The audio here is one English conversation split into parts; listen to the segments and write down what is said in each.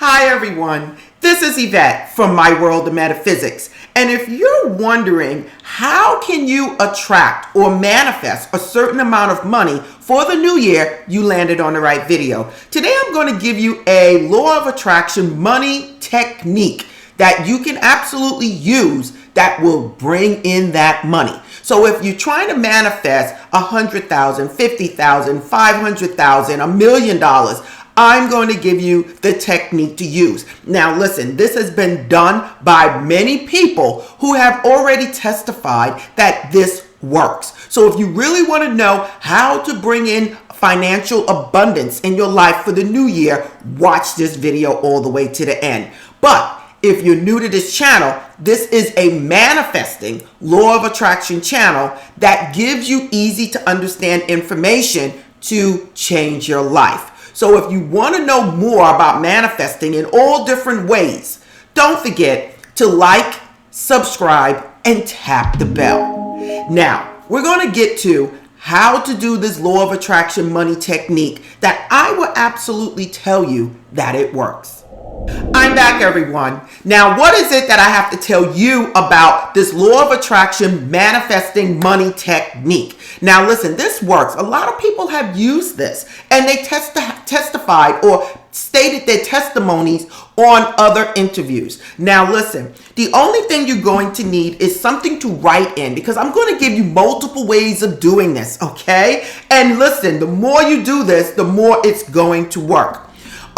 Hi everyone, this is Yvette from My World of Metaphysics. And if you're wondering how can you attract or manifest a certain amount of money for the new year, you landed on the right video. Today I'm going to give you a law of attraction money technique that you can absolutely use that will bring in that money. So if you're trying to manifest $100,000, $50,000, $500,000, $1 million, I'm going to give you the technique to use. Now listen, this has been done by many people who have already testified that this works. So if you really want to know how to bring in financial abundance in your life for the new year, watch this video all the way to the end. But if you're new to this channel, this is a manifesting law of attraction channel that gives you easy to understand information to change your life. So if you want to know more about manifesting in all different ways, don't forget to like, subscribe, and tap the bell. Now, we're going to get to how to do this law of attraction money technique that I will absolutely tell you that it works. I'm back, everyone. Now, what is it that I have to tell you about this law of attraction manifesting money technique? Now, listen, this works. A lot of people have used this and they testified or stated their testimonies on other interviews. Now, listen, the only thing you're going to need is something to write in because I'm going to give you multiple ways of doing this, okay? And listen, the more you do this, the more it's going to work.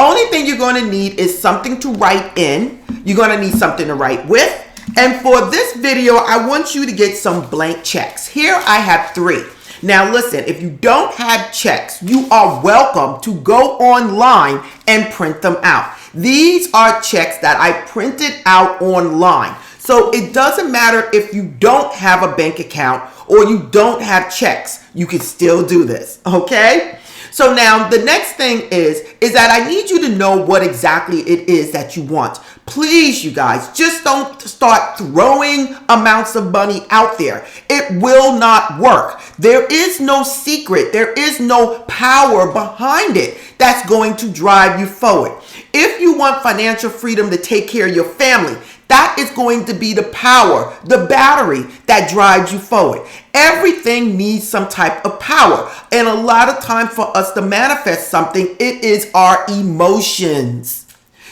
Only thing you're going to need is something to write in. You're going to need something to write with. And for this video, I want you to get some blank checks. Here I have 3. Now listen, if you don't have checks, you are welcome to go online and print them out. These are checks that I printed out online. So it doesn't matter if you don't have a bank account or you don't have checks, you can still do this, okay? So now the next thing is that I need you to know what exactly it is that you want. Please, you guys, just don't start throwing amounts of money out there. It will not work. There is no secret. There is no power behind it that's going to drive you forward. If you want financial freedom to take care of your family, that is going to be the power, the battery that drives you forward. Everything needs some type of power. And a lot of time for us to manifest something, it is our emotions.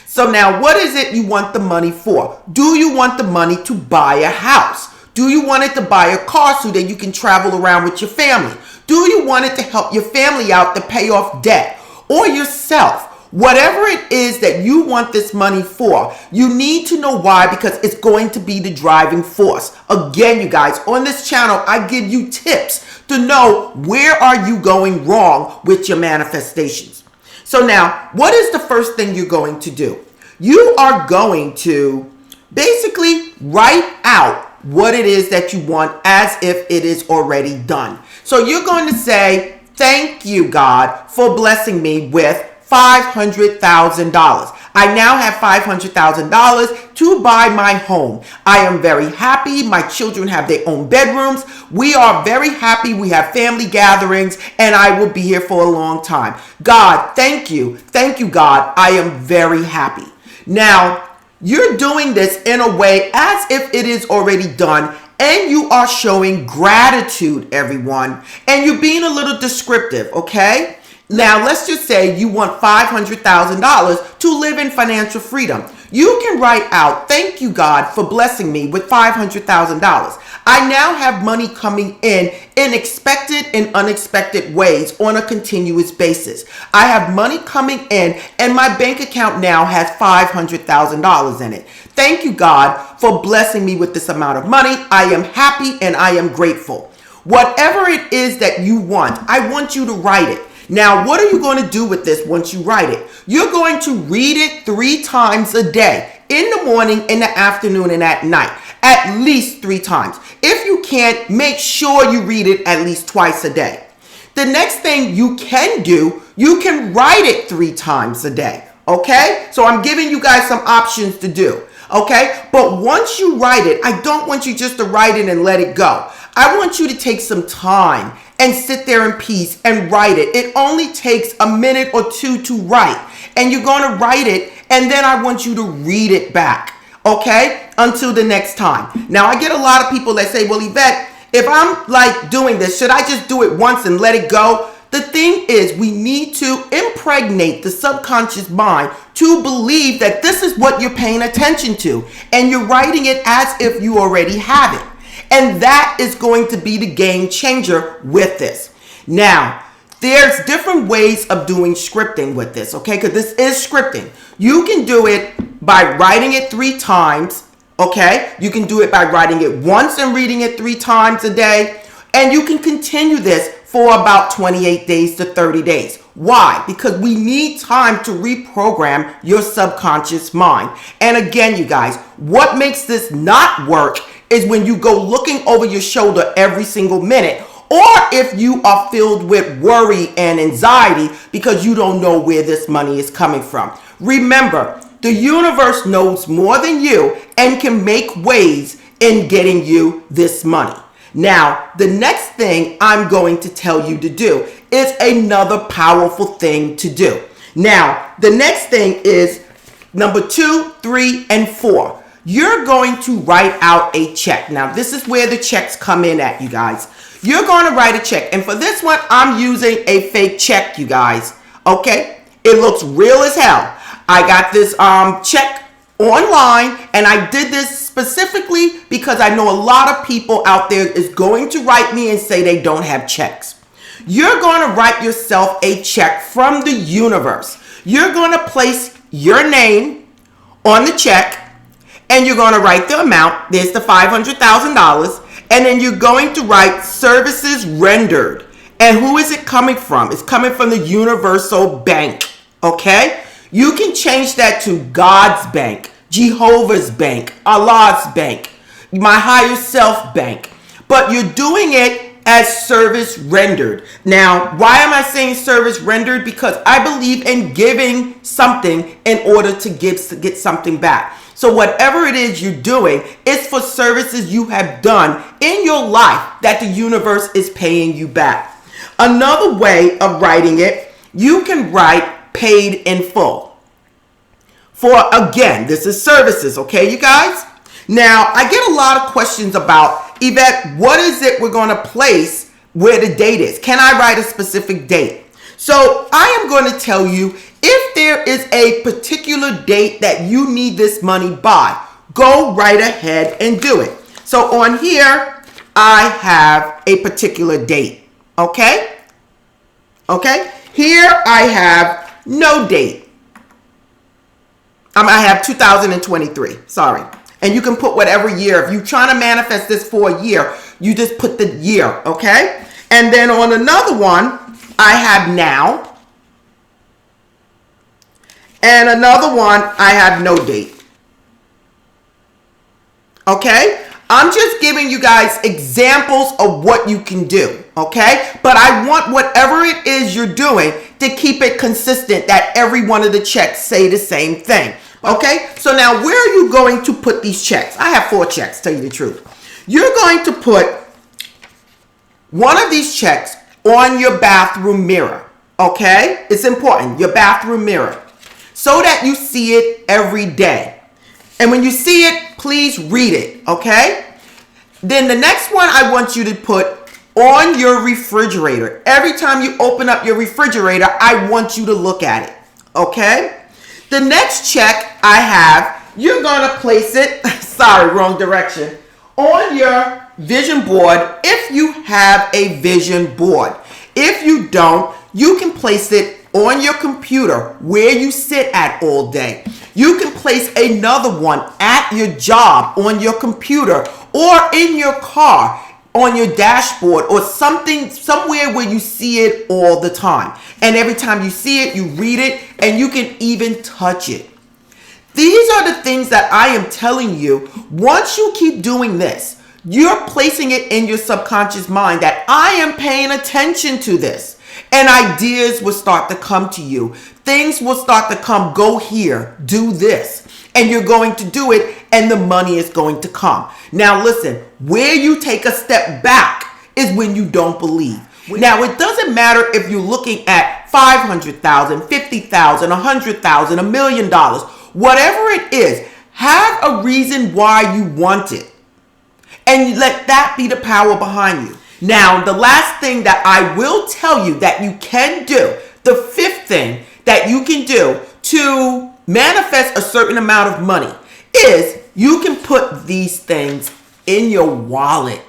So now what is it you want the money for? Do you want the money to buy a house? Do you want it to buy a car so that you can travel around with your family? Do you want it to help your family out to pay off debt or yourself? Whatever it is that you want this money for, you need to know why because it's going to be the driving force. Again, you guys, on this channel, I give you tips to know where are you going wrong with your manifestations. So now, what is the first thing you're going to do? You are going to basically write out what it is that you want as if it is already done. So you're going to say, thank you, God, for blessing me with $500,000. I now have $500,000 to buy my home. I am very happy. My children have their own bedrooms. We are very happy. We have family gatherings and I will be here for a long time. God, thank you. Thank you, God. I am very happy. Now, you're doing this in a way as if it is already done and you are showing gratitude, everyone. And you're being a little descriptive, okay? Now, let's just say you want $500,000 to live in financial freedom. You can write out, thank you, God, for blessing me with $500,000. I now have money coming in expected and unexpected ways on a continuous basis. I have money coming in and my bank account now has $500,000 in it. Thank you, God, for blessing me with this amount of money. I am happy and I am grateful. Whatever it is that you want, I want you to write it. Now, what are you going to do with this once you write it? You're going to read it 3 times a day, in the morning, in the afternoon, and at night, at least 3 times. If you can't, make sure you read it at least twice a day. The next thing you can do, you can write it 3 times a day, okay? So I'm giving you guys some options to do, okay? But once you write it, I don't want you just to write it and let it go. I want you to take some time and sit there in peace and write it. It only takes a minute or two to write. and you're going to write it, and then I want you to read it back. Okay? Until the next time. Now, I get a lot of people that say, well, Yvette, if I'm like doing this, should I just do it once and let it go? The thing is, we need to impregnate the subconscious mind to believe that this is what you're paying attention to, and you're writing it as if you already have it. And that is going to be the game changer with this. Now, there's different ways of doing scripting with this, okay? Because this is scripting. You can do it by writing it 3 times, okay? You can do it by writing it once and reading it 3 times a day. And you can continue this for about 28 days to 30 days. Why? Because we need time to reprogram your subconscious mind. And again, you guys, what makes this not work is when you go looking over your shoulder every single minute, or if you are filled with worry and anxiety because you don't know where this money is coming from. Remember, the universe knows more than you and can make ways in getting you this money. Now, the next thing I'm going to tell you to do is another powerful thing to do. Now, the next thing is number 2, 3, and 4. You're going to write out a check. Now, this is where the checks come in at, you guys. You're going to write a check. And for this one, I'm using a fake check, you guys. Okay? It looks real as hell. I got this check online, and I did this specifically because I know a lot of people out there is going to write me and say they don't have checks. You're going to write yourself a check from the universe. You're going to place your name on the check, and you're going to write the amount. There's the $500,000. And then you're going to write services rendered. And who is it coming from? It's coming from the Universal Bank. Okay? You can change that to God's Bank, Jehovah's Bank, Allah's Bank, my higher self bank. But you're doing it as service rendered. Now, why am I saying service rendered? Because I believe in giving something in order to get something back. So whatever it is you're doing, it's for services you have done in your life that the universe is paying you back. Another way of writing it, you can write paid in full. For, again, this is services, okay, you guys? Now, I get a lot of questions about, Yvette, what is it we're going to place where the date is? Can I write a specific date? So I am going to tell you, if there is a particular date that you need this money by, go right ahead and do it. So on here, I have a particular date. Okay? Okay? Here I have no date. I have 2023. Sorry. And you can put whatever year. If you're trying to manifest this for a year, you just put the year. Okay? And then on another one, I have now. And another one, I have no date. Okay? I'm just giving you guys examples of what you can do. Okay? But I want whatever it is you're doing to keep it consistent, that every one of the checks say the same thing. Okay? So now where are you going to put these checks? I have 4 checks, tell you the truth. You're going to put one of these checks on your bathroom mirror. Okay? It's important. Your bathroom mirror. So that you see it every day. And when you see it, please read it, okay? Then the next one I want you to put on your refrigerator. Every time you open up your refrigerator, I want you to look at it, okay? The next check I have, you're going to place it, sorry, wrong direction, on your vision board if you have a vision board. If you don't, you can place it on your computer where you sit at all day. You can place another one at your job on your computer or in your car on your dashboard or somewhere where you see it all the time. And every time you see it, you read it, and you can even touch it. These are the things that I am telling you. Once you keep doing this, you're placing it in your subconscious mind that I am paying attention to this. And ideas will start to come to you. Things will start to come, go here, do this. And you're going to do it, and the money is going to come. Now listen, where you take a step back is when you don't believe. Now, it doesn't matter if you're looking at $500,000, $50,000, $100,000, $1 million, whatever it is, have a reason why you want it. And let that be the power behind you. Now, the last thing that I will tell you that you can do, the fifth thing that you can do to manifest a certain amount of money is you can put these things in your wallet.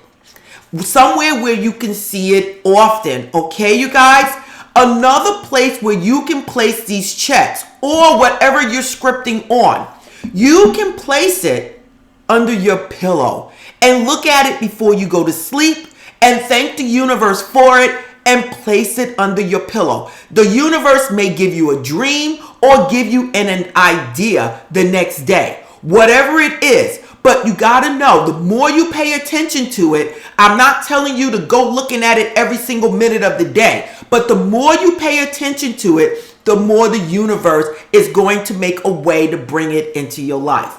Somewhere where you can see it often. Okay, you guys? Another place where you can place these checks or whatever you're scripting on. You can place it under your pillow and look at it before you go to sleep and thank the universe for it and place it under your pillow. The universe may give you a dream or give you an idea the next day. Whatever it is, but you got to know, the more you pay attention to it, I'm not telling you to go looking at it every single minute of the day, but the more you pay attention to it, the more the universe is going to make a way to bring it into your life.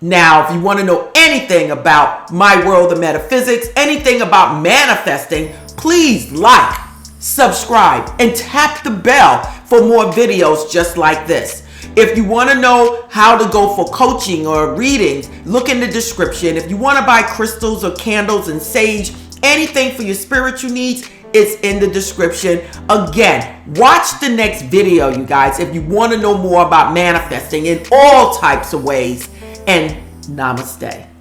Now, if you want to know anything about my world of metaphysics, anything about manifesting, please like, subscribe, and tap the bell for more videos just like this. If you want to know how to go for coaching or readings, look in the description. If you want to buy crystals or candles and sage, anything for your spiritual needs, it's in the description. Again, watch the next video, you guys, if you want to know more about manifesting in all types of ways. And namaste.